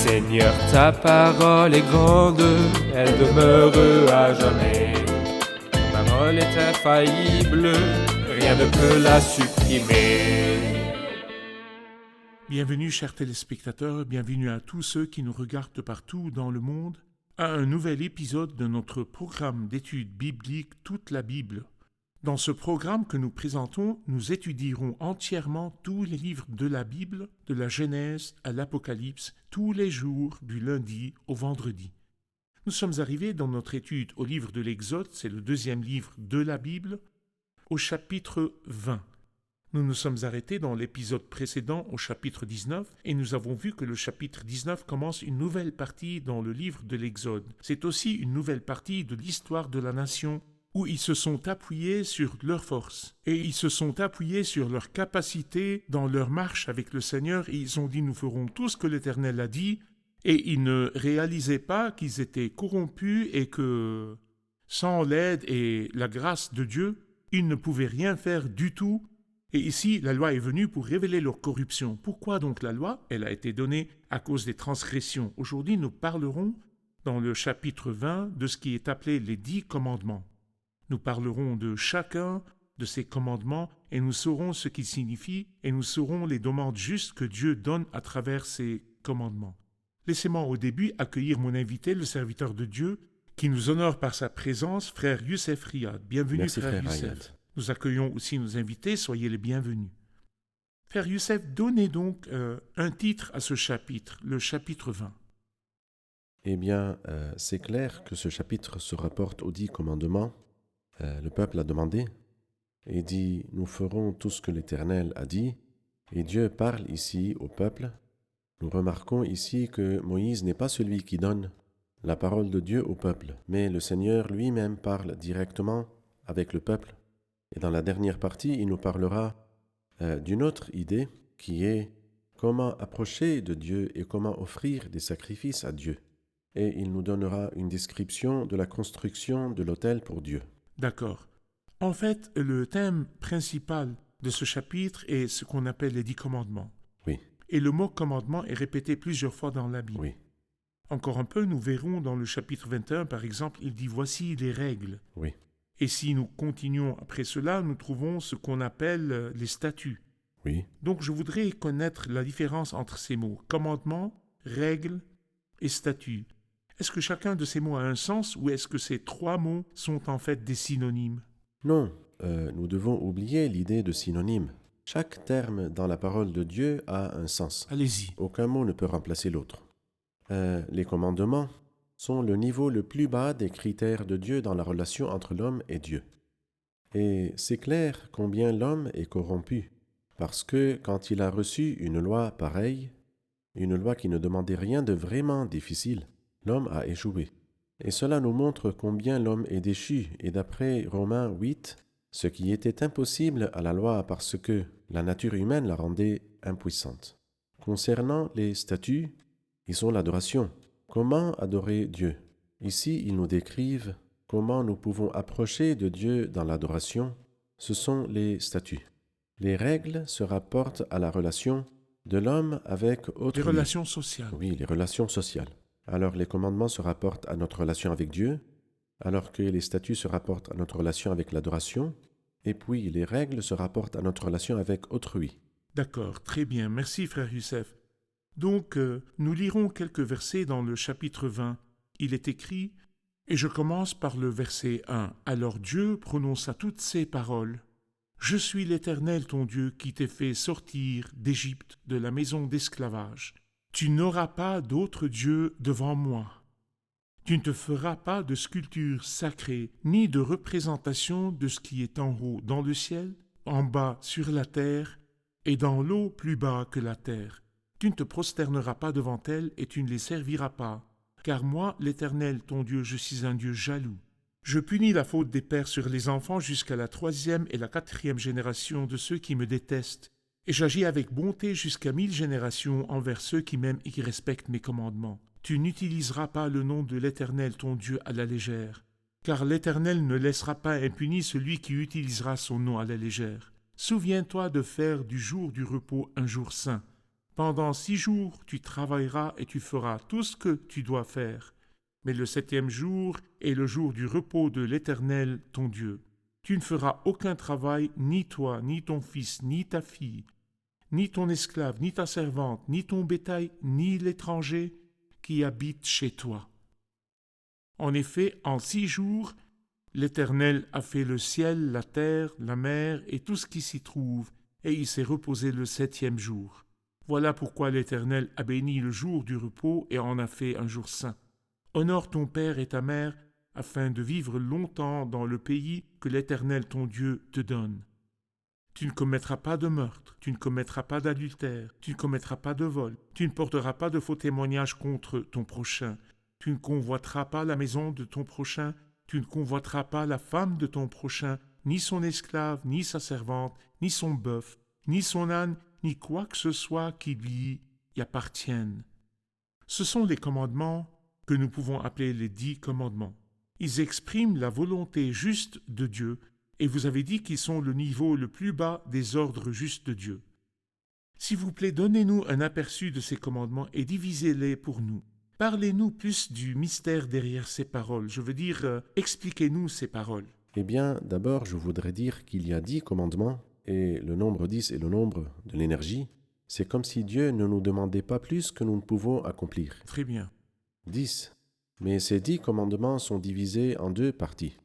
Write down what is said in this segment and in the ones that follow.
Seigneur, ta parole est grande, elle demeure à jamais. Ta parole est infaillible, rien ne peut la supprimer. Bienvenue chers téléspectateurs, bienvenue à tous ceux qui nous regardent de partout dans le monde, à un nouvel épisode de notre programme d'études bibliques Toute la Bible. Dans ce programme que nous présentons, nous étudierons entièrement tous les livres de la Bible, de la Genèse à l'Apocalypse, tous les jours du lundi au vendredi. Nous sommes arrivés dans notre étude au livre de l'Exode, c'est le deuxième livre de la Bible, au chapitre 20. Nous nous sommes arrêtés dans l'épisode précédent au chapitre 19 et nous avons vu que le chapitre 19 commence une nouvelle partie dans le livre de l'Exode. C'est aussi une nouvelle partie de l'histoire de la nation où ils se sont appuyés sur leur force et ils se sont appuyés sur leur capacité dans leur marche avec le Seigneur et ils ont dit « Nous ferons tout ce que l'Éternel a dit » et ils ne réalisaient pas qu'ils étaient corrompus et que sans l'aide et la grâce de Dieu, ils ne pouvaient rien faire du tout. Et ici, la loi est venue pour révéler leur corruption. Pourquoi donc la loi? Elle a été donnée à cause des transgressions. Aujourd'hui, nous parlerons dans le chapitre 20 de ce qui est appelé les 10 commandements. Nous parlerons de chacun de ces commandements et nous saurons ce qu'ils signifient et nous saurons les demandes justes que Dieu donne à travers ces commandements. Laissez-moi au début accueillir mon invité, le serviteur de Dieu, qui nous honore par sa présence, frère Youssef Riyad. Bienvenue, Merci, frère Youssef. Riyad. Nous accueillons aussi nos invités, soyez les bienvenus. Frère Youssef, donnez donc un titre à ce chapitre, le chapitre 20. Eh bien, c'est clair que ce chapitre se rapporte aux 10 commandements. Le peuple a demandé et dit « Nous ferons tout ce que l'Éternel a dit ». Et Dieu parle ici au peuple. Nous remarquons ici que Moïse n'est pas celui qui donne la parole de Dieu au peuple, mais le Seigneur lui-même parle directement avec le peuple. Et dans la dernière partie, il nous parlera d'une autre idée qui est comment approcher de Dieu et comment offrir des sacrifices à Dieu. Et il nous donnera une description de la construction de l'autel pour Dieu. D'accord. En fait, le thème principal de ce chapitre est ce qu'on appelle les 10 commandements. Oui, Et le mot commandement est répété plusieurs fois dans la Bible. oui, Encore un peu, nous verrons dans le chapitre 21, par exemple, il dit « Voici les règles ». oui, Et si nous continuons après cela, nous trouvons ce qu'on appelle les statuts. oui. Donc je voudrais connaître la différence entre ces mots, commandement, règle et statut. Est-ce que chacun de ces mots a un sens ou est-ce que ces 3 mots sont en fait des synonymes? Non, nous devons oublier l'idée de synonyme. Chaque terme dans la parole de Dieu a un sens. Allez-y. Aucun mot ne peut remplacer l'autre. Les commandements sont le niveau le plus bas des critères de Dieu dans la relation entre l'homme et Dieu. Et c'est clair combien l'homme est corrompu, parce que quand il a reçu une loi pareille, une loi qui ne demandait rien de vraiment difficile, l'homme a échoué. Et cela nous montre combien l'homme est déchu, et d'après Romains 8, ce qui était impossible à la loi parce que la nature humaine la rendait impuissante. Concernant les statuts, ils sont l'adoration. Comment adorer Dieu? Ici, ils nous décrivent comment nous pouvons approcher de Dieu dans l'adoration. Ce sont les statuts. Les règles se rapportent à la relation de l'homme avec autrui. Les relations sociales. Oui, les relations sociales. Alors les commandements se rapportent à notre relation avec Dieu, alors que les statuts se rapportent à notre relation avec l'adoration, et puis les règles se rapportent à notre relation avec autrui. D'accord, très bien. Merci frère Youssef. Donc, nous lirons quelques versets dans le chapitre 20. Il est écrit, et je commence par le verset 1. Alors Dieu prononça toutes ces paroles. Je suis l'Éternel ton Dieu qui t'ai fait sortir d'Égypte, de la maison d'esclavage. Tu n'auras pas d'autre Dieu devant moi. Tu ne te feras pas de sculpture sacrée, ni de représentation de ce qui est en haut dans le ciel, en bas sur la terre, et dans l'eau plus bas que la terre. Tu ne te prosterneras pas devant elles et tu ne les serviras pas. Car moi, l'Éternel, ton Dieu, je suis un Dieu jaloux. Je punis la faute des pères sur les enfants jusqu'à la 3e et la 4e génération de ceux qui me détestent. Et j'agis avec bonté jusqu'à 1000 générations envers ceux qui m'aiment et qui respectent mes commandements. Tu n'utiliseras pas le nom de l'Éternel, ton Dieu, à la légère. Car l'Éternel ne laissera pas impuni celui qui utilisera son nom à la légère. Souviens-toi de faire du jour du repos un jour saint. Pendant 6 jours, tu travailleras et tu feras tout ce que tu dois faire. Mais le 7e jour est le jour du repos de l'Éternel, ton Dieu. Tu ne feras aucun travail, ni toi, ni ton fils, ni ta fille, ni ton esclave, ni ta servante, ni ton bétail, ni l'étranger qui habite chez toi. En effet, en 6 jours, l'Éternel a fait le ciel, la terre, la mer et tout ce qui s'y trouve, et il s'est reposé le 7e jour. Voilà pourquoi l'Éternel a béni le jour du repos et en a fait un jour saint. Honore ton père et ta mère, afin de vivre longtemps dans le pays que l'Éternel ton Dieu te donne. Tu ne commettras pas de meurtre, tu ne commettras pas d'adultère, tu ne commettras pas de vol, tu ne porteras pas de faux témoignages contre ton prochain, tu ne convoiteras pas la maison de ton prochain, tu ne convoiteras pas la femme de ton prochain, ni son esclave, ni sa servante, ni son bœuf, ni son âne, ni quoi que ce soit qui lui appartienne. Ce sont les commandements que nous pouvons appeler les 10 commandements. Ils expriment la volonté juste de Dieu, et vous avez dit qu'ils sont le niveau le plus bas des ordres justes de Dieu. S'il vous plaît, donnez-nous un aperçu de ces commandements et divisez-les pour nous. Parlez-nous plus du mystère derrière ces paroles. Je veux dire, expliquez-nous ces paroles. Eh bien, d'abord, je voudrais dire qu'il y a 10 commandements, et le nombre 10 est le nombre de l'énergie. C'est comme si Dieu ne nous demandait pas plus que nous ne pouvons accomplir. Très bien. 10. Mais ces 10 commandements sont divisés en 2 parties.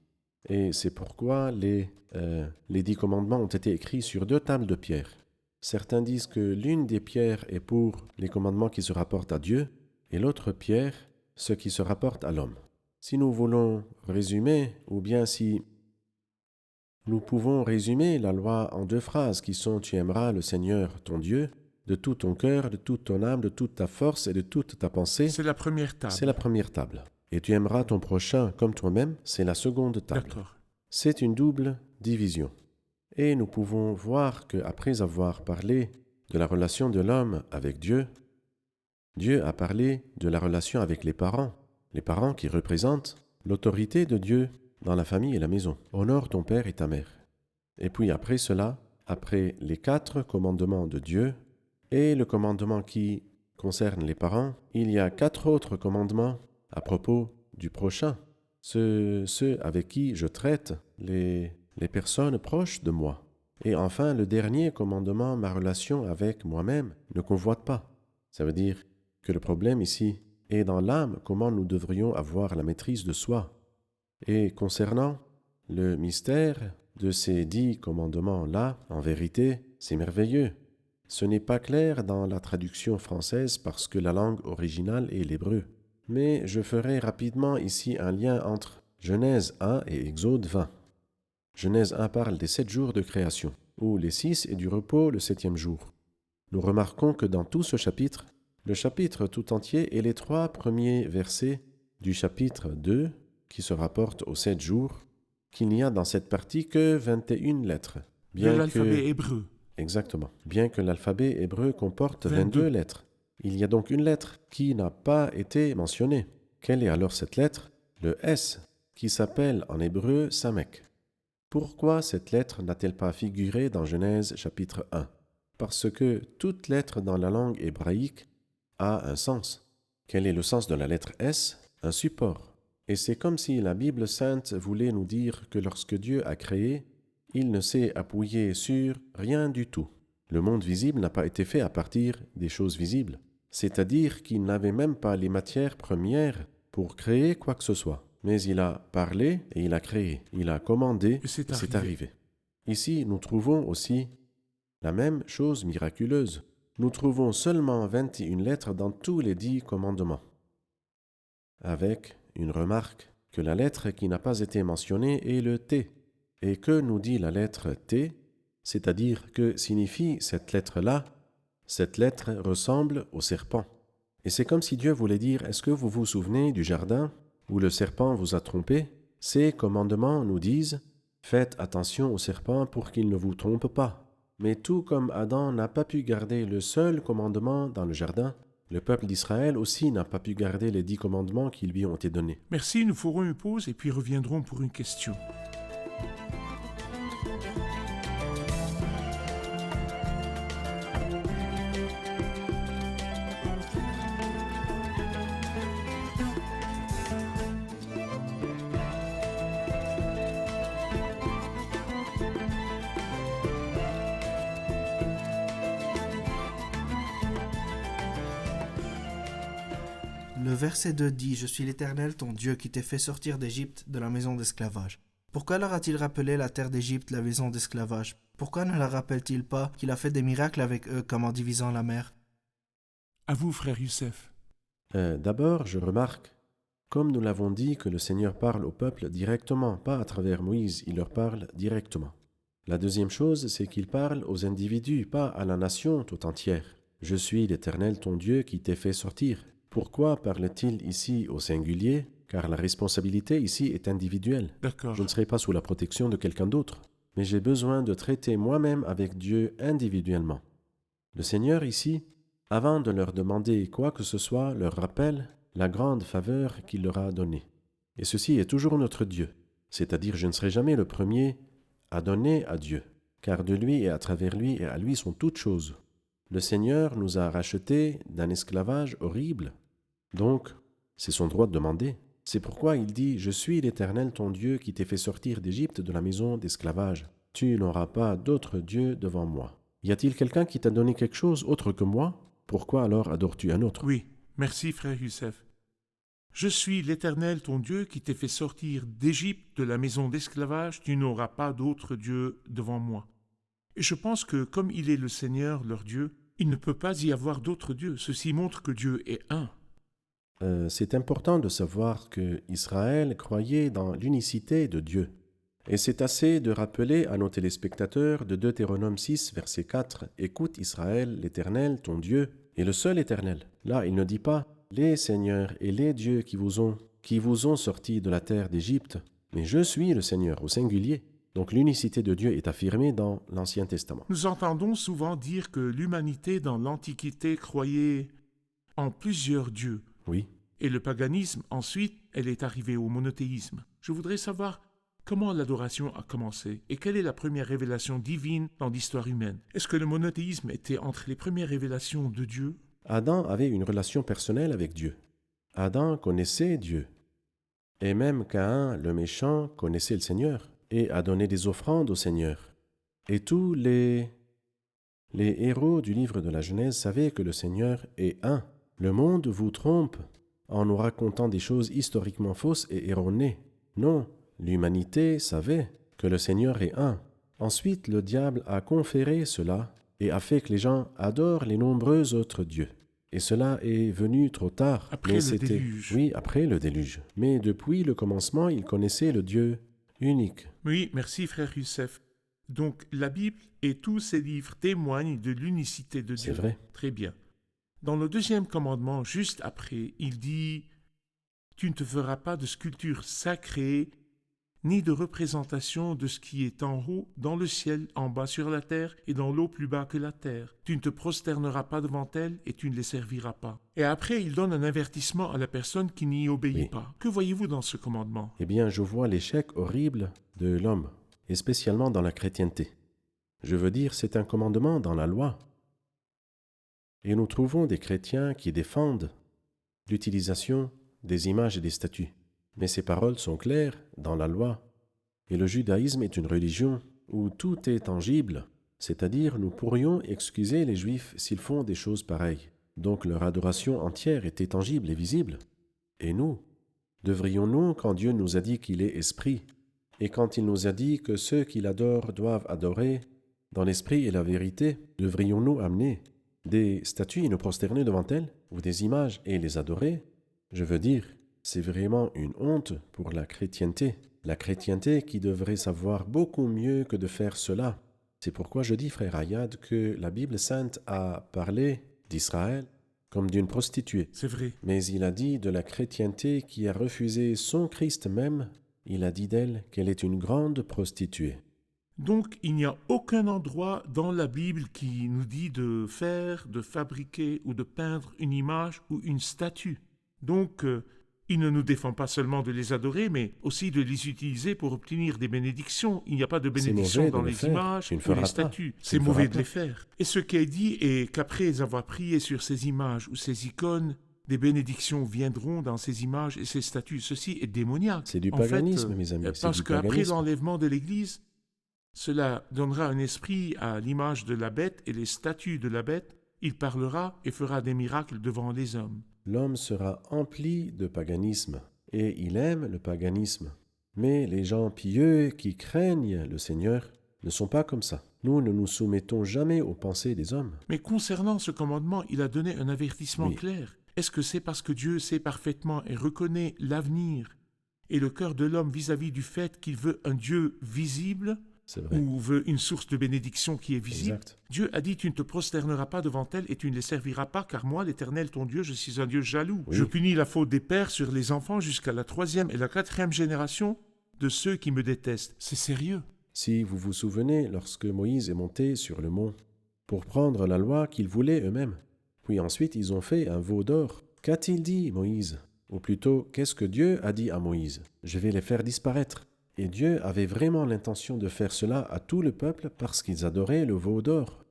Et c'est pourquoi les 10 commandements ont été écrits sur 2 tables de pierre. Certains disent que l'une des pierres est pour les commandements qui se rapportent à Dieu, et l'autre pierre, ce qui se rapporte à l'homme. Si nous voulons résumer, ou bien si nous pouvons résumer la loi en 2 phrases qui sont « Tu aimeras le Seigneur ton Dieu de tout ton cœur, de toute ton âme, de toute ta force et de toute ta pensée. » C'est la première table. C'est la première table. Et tu aimeras ton prochain comme toi-même, c'est la seconde table. D'accord. C'est une double division. Et nous pouvons voir qu'après avoir parlé de la relation de l'homme avec Dieu, Dieu a parlé de la relation avec les parents qui représentent l'autorité de Dieu dans la famille et la maison. Honore ton père et ta mère. Et puis après cela, après les 4 commandements de Dieu et le commandement qui concerne les parents, il y a 4 autres commandements à propos du prochain, ceux avec qui je traite les personnes proches de moi. Et enfin, le dernier commandement, ma relation avec moi-même, ne convoite pas. Ça veut dire que le problème ici est dans l'âme, comment nous devrions avoir la maîtrise de soi. Et concernant le mystère de ces 10 commandements-là, en vérité, c'est merveilleux. Ce n'est pas clair dans la traduction française parce que la langue originale est l'hébreu. Mais je ferai rapidement ici un lien entre Genèse 1 et Exode 20. Genèse 1 parle des 7 jours de création, où les 6 est du repos le 7e jour. Nous remarquons que dans tout ce chapitre, le chapitre tout entier et les 3 premiers versets du chapitre 2, qui se rapportent aux 7 jours, qu'il n'y a dans cette partie que 21 lettres. De l'alphabet hébreu. Exactement. Bien que l'alphabet hébreu comporte 22 lettres. Il y a donc une lettre qui n'a pas été mentionnée. Quelle est alors cette lettre? Le S, qui s'appelle en hébreu Samek. Pourquoi cette lettre n'a-t-elle pas figuré dans Genèse chapitre 1? Parce que toute lettre dans la langue hébraïque a un sens. Quel est le sens de la lettre S? Un support. Et c'est comme si la Bible sainte voulait nous dire que lorsque Dieu a créé, il ne s'est appuyé sur rien du tout. Le monde visible n'a pas été fait à partir des choses visibles. C'est-à-dire qu'il n'avait même pas les matières premières pour créer quoi que ce soit. Mais il a parlé et il a créé. Il a commandé et c'est arrivé. Ici, nous trouvons aussi la même chose miraculeuse. Nous trouvons seulement 21 lettres dans tous les 10 commandements. Avec une remarque que la lettre qui n'a pas été mentionnée est le T. Et que nous dit la lettre T? C'est-à-dire que signifie cette lettre-là? Cette lettre ressemble au serpent. Et c'est comme si Dieu voulait dire, est-ce que vous vous souvenez du jardin où le serpent vous a trompé? Ces commandements nous disent, faites attention au serpent pour qu'il ne vous trompe pas. Mais tout comme Adam n'a pas pu garder le seul commandement dans le jardin, le peuple d'Israël aussi n'a pas pu garder les 10 commandements qui lui ont été donnés. Merci, nous ferons une pause et puis reviendrons pour une question. Le verset 2 dit « Je suis l'Éternel, ton Dieu, qui t'ai fait sortir d'Égypte, de la maison d'esclavage ». Pourquoi leur a-t-il rappelé la terre d'Égypte, la maison d'esclavage? Pourquoi ne leur rappelle-t-il pas qu'il a fait des miracles avec eux, comme en divisant la mer? À vous, frère Youssef. D'abord, je remarque, comme nous l'avons dit, que le Seigneur parle au peuple directement, pas à travers Moïse, il leur parle directement. La deuxième chose, c'est qu'il parle aux individus, pas à la nation tout entière. « Je suis l'Éternel, ton Dieu, qui t'ai fait sortir ». Pourquoi parle-t-il ici au singulier? Car la responsabilité ici est individuelle. D'accord. Je ne serai pas sous la protection de quelqu'un d'autre, mais j'ai besoin de traiter moi-même avec Dieu individuellement. Le Seigneur ici, avant de leur demander quoi que ce soit, leur rappelle la grande faveur qu'il leur a donnée. Et ceci est toujours notre Dieu, c'est-à-dire je ne serai jamais le premier à donner à Dieu, car de lui et à travers lui et à lui sont toutes choses. Le Seigneur nous a rachetés d'un esclavage horrible, donc c'est son droit de demander. C'est pourquoi il dit « Je suis l'Éternel ton Dieu qui t'ai fait sortir d'Égypte de la maison d'esclavage. Tu n'auras pas d'autre Dieu devant moi. » Y a-t-il quelqu'un qui t'a donné quelque chose autre que moi? Pourquoi alors adores-tu un autre? Oui, merci, frère Youssef. Je suis l'Éternel, ton Dieu, qui t'ai fait sortir d'Égypte, de la maison d'esclavage. Tu n'auras pas d'autre Dieu devant moi. Et je pense que, comme il est le Seigneur, leur Dieu, il ne peut pas y avoir d'autre Dieu. Ceci montre que Dieu est un. C'est important de savoir que Israël croyait dans l'unicité de Dieu. Et c'est assez de rappeler à nos téléspectateurs de Deutéronome 6, verset 4, « Écoute Israël, l'Éternel, ton Dieu, est le seul Éternel. » Là, il ne dit pas « les seigneurs et les dieux qui vous ont sortis de la terre d'Égypte », mais « je suis le Seigneur » au singulier. Donc l'unicité de Dieu est affirmée dans l'Ancien Testament. Nous entendons souvent dire que l'humanité dans l'Antiquité croyait en plusieurs dieux. Oui. Et le paganisme, ensuite, elle est arrivée au monothéisme. Je voudrais savoir comment l'adoration a commencé et quelle est la première révélation divine dans l'histoire humaine. Est-ce que le monothéisme était entre les premières révélations de Dieu? Adam avait une relation personnelle avec Dieu. Adam connaissait Dieu. Et même Caïn, le méchant, connaissait le Seigneur et a donné des offrandes au Seigneur. Et tous les héros du livre de la Genèse savaient que le Seigneur est un. Le monde vous trompe en nous racontant des choses historiquement fausses et erronées. Non, l'humanité savait que le Seigneur est un. Ensuite, le diable a conféré cela et a fait que les gens adorent les nombreux autres dieux. Et cela est venu trop tard. Après le déluge. Oui, après le déluge. Mais depuis le commencement, ils connaissaient le Dieu unique. Oui, merci frère Youssef. Donc la Bible et tous ses livres témoignent de l'unicité de Dieu. C'est vrai. Très bien. Dans le deuxième commandement, juste après, il dit « Tu ne te feras pas de sculpture sacrée, ni de représentation de ce qui est en haut, dans le ciel, en bas sur la terre, et dans l'eau plus bas que la terre. Tu ne te prosterneras pas devant elles, et tu ne les serviras pas. » Et après, il donne un avertissement à la personne qui n'y obéit pas. Que voyez-vous dans ce commandement? Eh bien, je vois l'échec horrible de l'homme, et spécialement dans la chrétienté. Je veux dire, c'est un commandement dans la loi. Et nous trouvons des chrétiens qui défendent l'utilisation des images et des statues. Mais ces paroles sont claires dans la loi. Et le judaïsme est une religion où tout est tangible, c'est-à-dire nous pourrions excuser les Juifs s'ils font des choses pareilles. Donc leur adoration entière était tangible et visible. Et nous, devrions-nous, quand Dieu nous a dit qu'il est esprit, et quand il nous a dit que ceux qui l'adorent doivent adorer dans l'esprit et la vérité, devrions-nous amener des statues et nous prosterner devant elles, ou des images et les adorer? Je veux dire, c'est vraiment une honte pour la chrétienté. La chrétienté qui devrait savoir beaucoup mieux que de faire cela. C'est pourquoi je dis, frère Ayad, que la Bible sainte a parlé d'Israël comme d'une prostituée. C'est vrai. Mais il a dit de la chrétienté qui a refusé son Christ même, il a dit d'elle qu'elle est une grande prostituée. Donc, il n'y a aucun endroit dans la Bible qui nous dit de faire, de fabriquer ou de peindre une image ou une statue. Donc, il ne nous défend pas seulement de les adorer, mais aussi de les utiliser pour obtenir des bénédictions. Il n'y a pas de bénédiction dans les images ou les statues. C'est mauvais de les faire. Et ce qui est dit est qu'après avoir prié sur ces images ou ces icônes, des bénédictions viendront dans ces images et ces statues. Ceci est démoniaque. C'est du paganisme, mes amis. Parce qu'après l'enlèvement de l'Église, cela donnera un esprit à l'image de la bête et les statues de la bête. Il parlera et fera des miracles devant les hommes. l'homme sera empli de paganisme, et il aime le paganisme. Mais les gens pieux qui craignent le Seigneur ne sont pas comme ça. Nous ne nous soumettons jamais aux pensées des hommes. Mais concernant ce commandement, il a donné un avertissement Oui. clair. Est-ce que c'est parce que Dieu sait parfaitement et reconnaît l'avenir et le cœur de l'homme vis-à-vis du fait qu'il veut un Dieu visible C'est vrai. ou veut une source de bénédiction qui est visible? Exact. Dieu a dit, tu ne te prosterneras pas devant elles et tu ne les serviras pas, car moi, l'Éternel, ton Dieu, je suis un Dieu jaloux. Oui. Je punis la faute des pères sur les enfants jusqu'à la 3e et la 4e génération de ceux qui me détestent. C'est sérieux. Si vous vous souvenez, lorsque Moïse est monté sur le mont pour prendre la loi qu'ils voulaient eux-mêmes, puis ensuite ils ont fait un veau d'or. Qu'a-t-il dit Moïse? Ou plutôt, qu'est-ce que Dieu a dit à Moïse? Je vais les faire disparaître. Et Dieu avait vraiment l'intention de faire cela à tout le peuple parce qu'ils adoraient le veau d'or.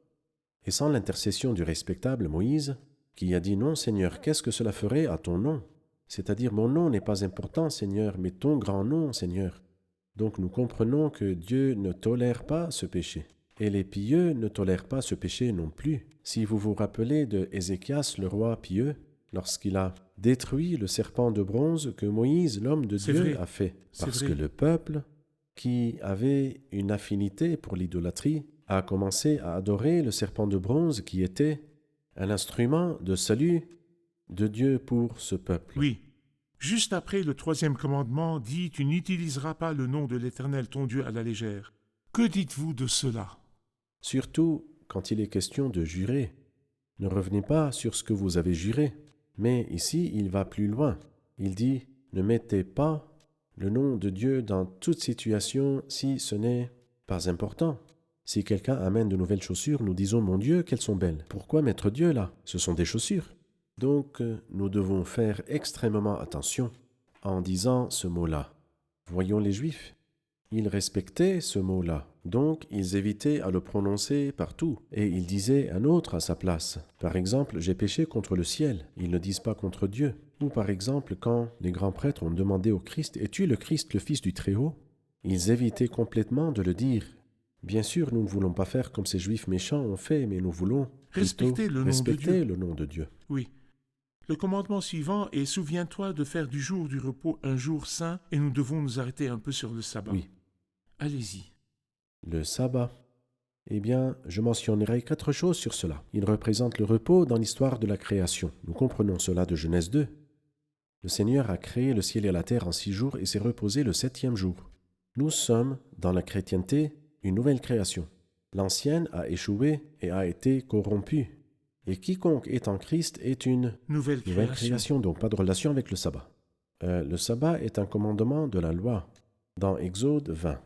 Et sans l'intercession du respectable Moïse, qui a dit non Seigneur, qu'est-ce que cela ferait à ton nom? C'est-à-dire mon nom n'est pas important Seigneur, mais ton grand nom Seigneur. Donc nous comprenons que Dieu ne tolère pas ce péché. Et les pieux ne tolèrent pas ce péché non plus. Si vous vous rappelez de Ézéchias, le roi pieux, lorsqu'il a détruit le serpent de bronze que Moïse, l'homme de C'est Dieu, vrai. a fait. C'est Parce vrai. que le peuple, qui avait une affinité pour l'idolâtrie, a commencé à adorer le serpent de bronze qui était un instrument de salut de Dieu pour ce peuple. Oui. Juste après, le 3e commandement dit, tu n'utiliseras pas le nom de l'Éternel, ton Dieu, à la légère. Que dites-vous de cela? Surtout quand il est question de jurer. Ne revenez pas sur ce que vous avez juré. Mais ici, il va plus loin. Il dit, ne mettez pas le nom de Dieu dans toute situation si ce n'est pas important. Si quelqu'un amène de nouvelles chaussures, nous disons, mon Dieu, qu'elles sont belles. Pourquoi mettre Dieu là? Ce sont des chaussures. Donc, nous devons faire extrêmement attention en disant ce mot-là. Voyons les Juifs. Ils respectaient ce mot-là, donc ils évitaient à le prononcer partout, et ils disaient un autre à sa place. Par exemple, j'ai péché contre le ciel, ils ne disent pas contre Dieu. Ou par exemple, quand les grands prêtres ont demandé au Christ, es-tu le Christ, le Fils du Très-Haut? Ils évitaient complètement de le dire. Bien sûr, nous ne voulons pas faire comme ces Juifs méchants ont fait, mais nous voulons Respecter plutôt le nom de respecter Dieu. le nom de Dieu. Oui. Le commandement suivant est, souviens-toi de faire du jour du repos un jour saint, et nous devons nous arrêter un peu sur le sabbat. Oui. Allez-y. Le sabbat. Eh bien, je mentionnerai 4 choses sur cela. Il représente le repos dans l'histoire de la création. Nous comprenons cela de Genèse 2. Le Seigneur a créé le ciel et la terre en 6 jours et s'est reposé le 7e jour. Nous sommes, dans la chrétienté, une nouvelle création. L'ancienne a échoué et a été corrompue. Et quiconque est en Christ est une Nouvelle nouvelle création. création, donc pas de relation avec le sabbat. Le sabbat est un commandement de la loi, dans Exode 20.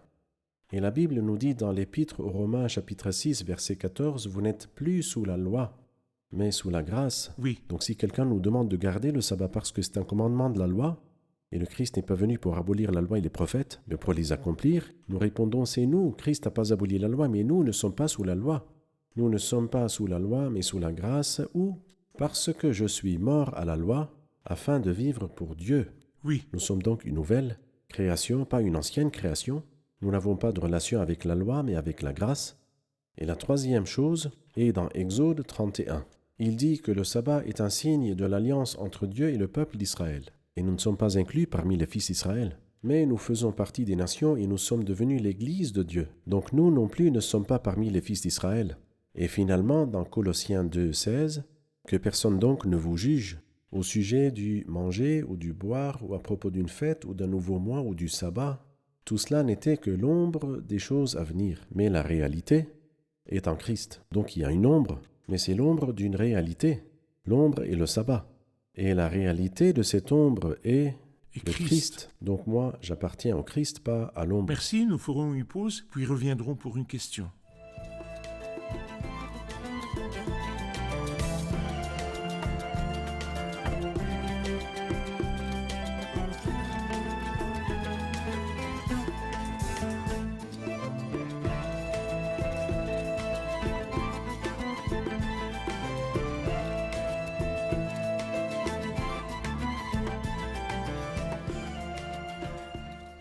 Et la Bible nous dit dans l'Épître aux Romains chapitre 6 verset 14, « Vous n'êtes plus sous la loi, mais sous la grâce. » Oui. Donc si quelqu'un nous demande de garder le sabbat parce que c'est un commandement de la loi, et le Christ n'est pas venu pour abolir la loi et les prophètes, mais pour les accomplir, nous répondons, c'est nous, Christ n'a pas aboli la loi, mais nous ne sommes pas sous la loi. Nous ne sommes pas sous la loi, mais sous la grâce, ou parce que je suis mort à la loi, afin de vivre pour Dieu. Oui. Nous sommes donc une nouvelle création, pas une ancienne création. Nous n'avons pas de relation avec la loi, mais avec la grâce. Et la 3e chose est dans Exode 31. Il dit que le sabbat est un signe de l'alliance entre Dieu et le peuple d'Israël. Et nous ne sommes pas inclus parmi les fils d'Israël. Mais nous faisons partie des nations et nous sommes devenus l'Église de Dieu. Donc nous non plus ne sommes pas parmi les fils d'Israël. Et finalement, dans Colossiens 2,16, que personne donc ne vous juge au sujet du manger ou du boire ou à propos d'une fête ou d'un nouveau mois ou du sabbat. Tout cela n'était que l'ombre des choses à venir. Mais la réalité est en Christ. Donc il y a une ombre, mais c'est l'ombre d'une réalité. L'ombre est le sabbat. Et la réalité de cette ombre est Et le Christ. Donc moi, j'appartiens au Christ, pas à l'ombre. Merci, nous ferons une pause, puis reviendrons pour une question.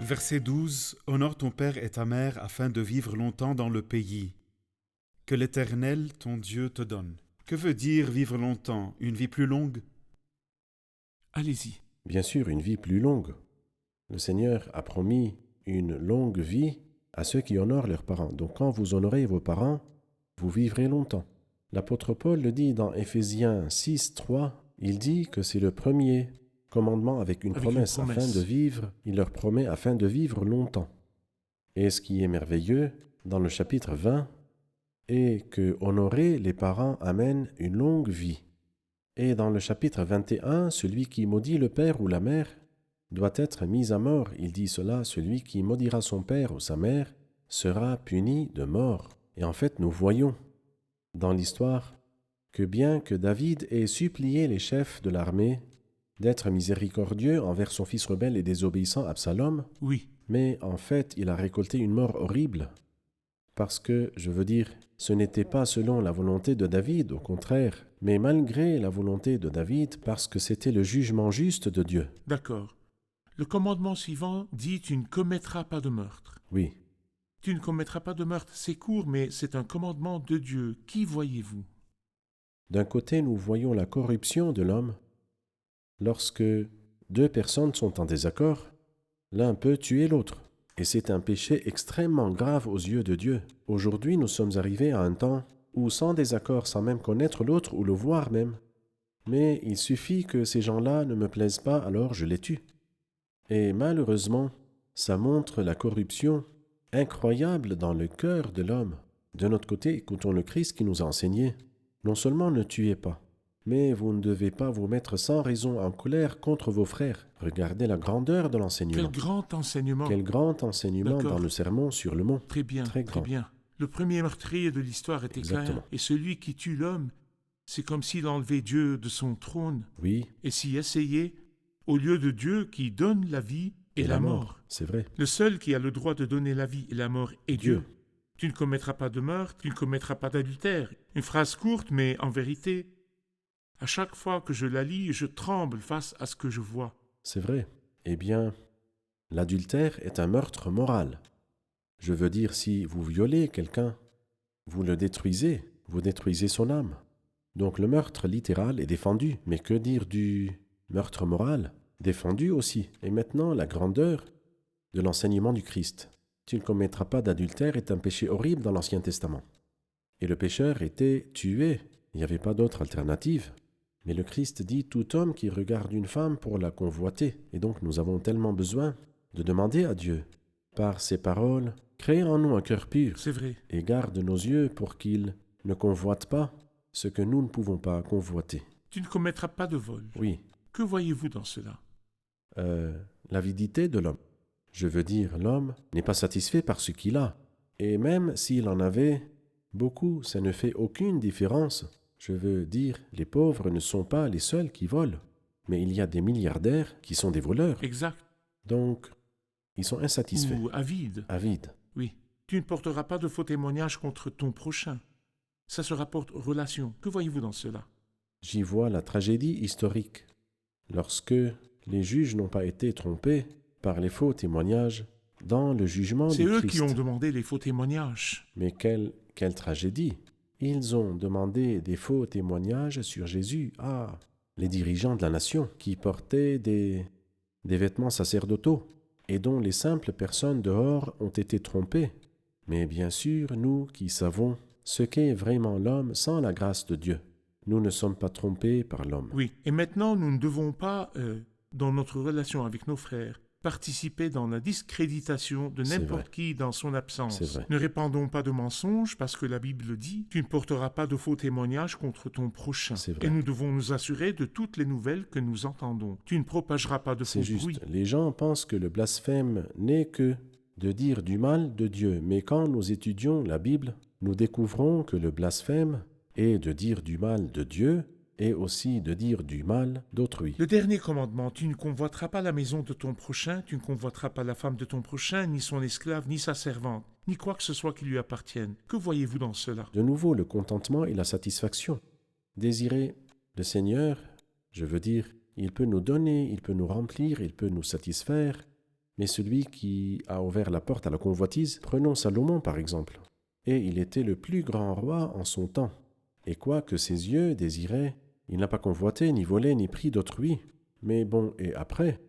Verset 12. Honore ton père et ta mère afin de vivre longtemps dans le pays que l'Éternel, ton Dieu, te donne. Que veut dire vivre longtemps? Une vie plus longue? Allez-y. Bien sûr, une vie plus longue. Le Seigneur a promis une longue vie à ceux qui honorent leurs parents. Donc quand vous honorez vos parents, vous vivrez longtemps. L'apôtre Paul le dit dans Éphésiens 6, 3, il dit que c'est le premier commandement avec une promesse. Afin de vivre, il leur promet afin de vivre longtemps. Et ce qui est merveilleux, dans le chapitre 20, est que honorer les parents amène une longue vie. Et dans le chapitre 21, celui qui maudit le père ou la mère doit être mis à mort. Il dit cela, celui qui maudira son père ou sa mère sera puni de mort. Et en fait, nous voyons dans l'histoire que bien que David ait supplié les chefs de l'armée d'être miséricordieux envers son fils rebelle et désobéissant Absalom, Oui, mais en fait, il a récolté une mort horrible. Parce que, je veux dire, ce n'était pas selon la volonté de David, au contraire, mais malgré la volonté de David, parce que c'était le jugement juste de Dieu. d'accord. Le commandement suivant dit « Tu ne commettras pas de meurtre ». Oui, Tu ne commettras pas de meurtre, c'est court, mais c'est un commandement de Dieu. Qui voyez-vous? d'un côté, nous voyons la corruption de l'homme. Lorsque deux personnes sont en désaccord, l'un peut tuer l'autre. Et c'est un péché extrêmement grave aux yeux de Dieu. Aujourd'hui, nous sommes arrivés à un temps où, sans désaccord, sans même connaître l'autre ou le voir même, mais il suffit que ces gens-là ne me plaisent pas, alors je les tue. Et malheureusement, ça montre la corruption incroyable dans le cœur de l'homme. De notre côté, écoutons le Christ qui nous a enseigné. Non seulement ne tuez pas, mais vous ne devez pas vous mettre sans raison en colère contre vos frères. Regardez la grandeur de l'enseignement. Quel grand enseignement! Quel grand enseignement D'accord. dans le sermon sur le mont. Très bien, Très très grand. bien. Le premier meurtrier de l'histoire était Exactement. Caïn. Et celui qui tue l'homme, c'est comme s'il enlevait Dieu de son trône Oui, et s'y essayait au lieu de Dieu qui donne la vie et la mort. c'est vrai. Le seul qui a le droit de donner la vie et la mort est Dieu. Dieu. Tu ne commettras pas de meurtre, tu ne commettras pas d'adultère. Une phrase courte, mais en vérité, à chaque fois que je la lis, je tremble face à ce que je vois. C'est vrai. Eh bien, l'adultère est un meurtre moral. Je veux dire, si vous violez quelqu'un, vous le détruisez, vous détruisez son âme. Donc le meurtre littéral est défendu. Mais que dire du meurtre moral? Défendu aussi. Et maintenant, la grandeur de l'enseignement du Christ. Tu ne commettras pas d'adultère est un péché horrible dans l'Ancien Testament. Et le pécheur était tué. Il n'y avait pas d'autre alternative. Mais le Christ dit « Tout homme qui regarde une femme pour la convoiter ». Et donc nous avons tellement besoin de demander à Dieu, par ses paroles, crée en nous un cœur pur C'est vrai. et garde nos yeux pour qu'ils ne convoitent pas ce que nous ne pouvons pas convoiter. Tu ne commettras pas de vol. Oui, Que voyez-vous dans cela? l'avidité de l'homme. Je veux dire, l'homme n'est pas satisfait par ce qu'il a. Et même s'il en avait beaucoup, ça ne fait aucune différence. Je veux dire, les pauvres ne sont pas les seuls qui volent, mais il y a des milliardaires qui sont des voleurs. Exact. Donc, ils sont insatisfaits, Ou avide. avides. Oui. Tu ne porteras pas de faux témoignages contre ton prochain. Ça se rapporte aux relations. Que voyez-vous dans cela? J'y vois la tragédie historique. Lorsque les juges n'ont pas été trompés par les faux témoignages dans le jugement C'est du eux Christ. qui ont demandé les faux témoignages. Mais quelle tragédie! Ils ont demandé des faux témoignages sur Jésus. Ah, les dirigeants de la nation qui portaient des vêtements sacerdotaux et dont les simples personnes dehors ont été trompées. Mais bien sûr, nous qui savons ce qu'est vraiment l'homme sans la grâce de Dieu, nous ne sommes pas trompés par l'homme. Oui. Et maintenant, nous ne devons pas, dans notre relation avec nos frères, participer dans la discréditation de C'est n'importe vrai. qui dans son absence. C'est vrai. Ne répandons pas de mensonges parce que la Bible dit « Tu ne porteras pas de faux témoignages contre ton prochain. C'est » vrai. Et nous devons nous assurer de toutes les nouvelles que nous entendons. Tu ne propageras pas de faux C'est juste. bruits. Les gens pensent que le blasphème n'est que de dire du mal de Dieu. Mais quand nous étudions la Bible, nous découvrons que le blasphème est de dire du mal de Dieu et aussi de dire du mal d'autrui. Le dernier commandement, tu ne convoiteras pas la maison de ton prochain, tu ne convoiteras pas la femme de ton prochain, ni son esclave, ni sa servante, ni quoi que ce soit qui lui appartienne. Que voyez-vous dans cela? De nouveau, le contentement et la satisfaction. Désirer le Seigneur, je veux dire, il peut nous donner, il peut nous remplir, il peut nous satisfaire, mais celui qui a ouvert la porte à la convoitise, prenons Salomon par exemple, et il était le plus grand roi en son temps. Et quoi que ses yeux désiraient, il n'a pas convoité, ni volé, ni pris d'autrui, Mais bon, et après?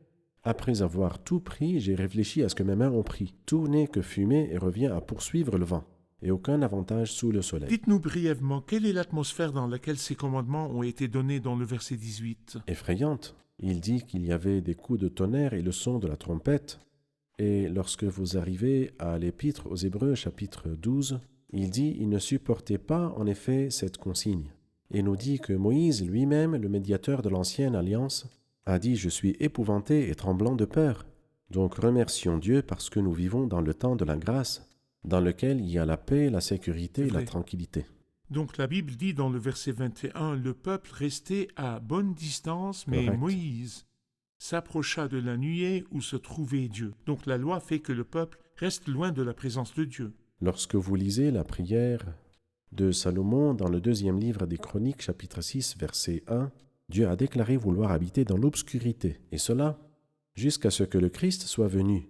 Après avoir tout pris, j'ai réfléchi à ce que mes mains ont pris. Tout n'est que fumée et revient à poursuivre le vent, et aucun avantage sous le soleil. Dites-nous brièvement, quelle est l'atmosphère dans laquelle ces commandements ont été donnés dans le verset 18? Effrayante. Il dit qu'il y avait des coups de tonnerre et le son de la trompette. Et lorsque vous arrivez à l'Épître aux Hébreux, chapitre 12, il dit « Il ne supportait pas en effet cette consigne ». Et nous dit que Moïse lui-même, le médiateur de l'ancienne alliance, a dit « Je suis épouvanté et tremblant de peur ». Donc remercions Dieu parce que nous vivons dans le temps de la grâce, dans lequel il y a la paix, la sécurité et la vrai. tranquillité. Donc la Bible dit dans le verset 21, le peuple restait à bonne distance, mais Correct. Moïse s'approcha de la nuée où se trouvait Dieu. Donc la loi fait que le peuple reste loin de la présence de Dieu. Lorsque vous lisez la prière de Salomon dans le 2e livre des Chroniques, chapitre 6, verset 1, Dieu a déclaré vouloir habiter dans l'obscurité, et cela jusqu'à ce que le Christ soit venu.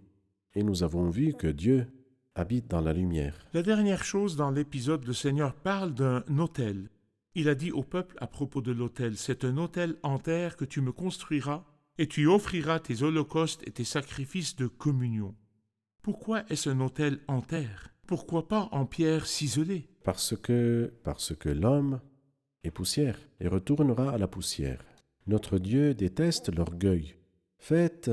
Et nous avons vu que Dieu habite dans la lumière. La dernière chose dans l'épisode, le Seigneur parle d'un autel. Il a dit au peuple à propos de l'autel, « C'est un autel en terre que tu me construiras, et tu offriras tes holocaustes et tes sacrifices de communion. » Pourquoi est-ce un autel en terre? Pourquoi pas en pierre ciselée? Parce que l'homme est poussière et retournera à la poussière. Notre Dieu déteste l'orgueil. Faites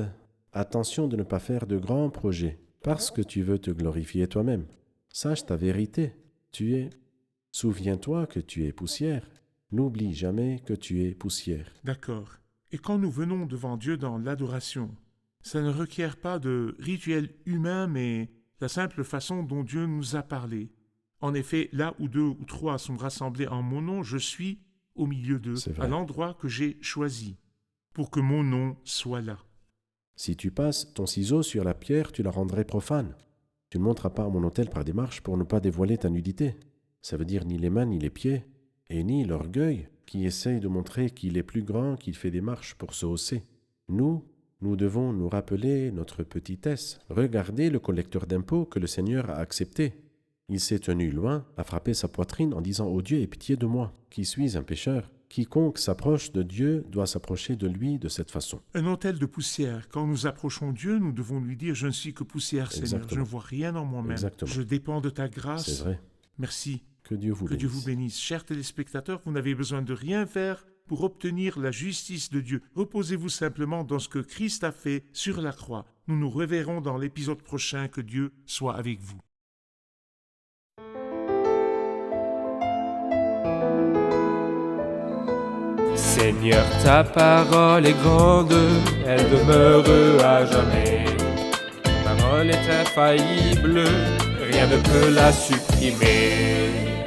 attention de ne pas faire de grands projets, parce que tu veux te glorifier toi-même. Sache ta vérité. Souviens-toi que tu es poussière. N'oublie jamais que tu es poussière. D'accord. Et quand nous venons devant Dieu dans l'adoration, ça ne requiert pas de rituel humain, mais la simple façon dont Dieu nous a parlé. En effet, là où 2 ou 3 sont rassemblés en mon nom, je suis au milieu d'eux, C'est vrai. à l'endroit que j'ai choisi, pour que mon nom soit là. Si tu passes ton ciseau sur la pierre, tu la rendrais profane. Tu ne monteras pas à mon autel par des marches pour ne pas dévoiler ta nudité. Ça veut dire ni les mains ni les pieds, et ni l'orgueil qui essaye de montrer qu'il est plus grand, qu'il fait des marches pour se hausser. Nous devons nous rappeler notre petitesse. Regardez le collecteur d'impôts que le Seigneur a accepté. Il s'est tenu loin, a frappé sa poitrine en disant « Ô Dieu, aie pitié de moi, qui suis un pécheur ». Quiconque s'approche de Dieu doit s'approcher de lui de cette façon. Un autel de poussière. Quand nous approchons Dieu, nous devons lui dire « Je ne suis que poussière, Seigneur. Exactement. Je ne vois rien en moi-même. Exactement. Je dépends de ta grâce. C'est vrai. Merci. Que Dieu vous Que Dieu bénisse. vous bénisse. Chers téléspectateurs, vous n'avez besoin de rien faire pour obtenir la justice de Dieu. Reposez-vous simplement dans ce que Christ a fait sur la croix. Nous nous reverrons dans l'épisode prochain. Que Dieu soit avec vous. Seigneur, ta parole est grande, elle demeure à jamais. Ta parole est infaillible, rien ne peut la supprimer.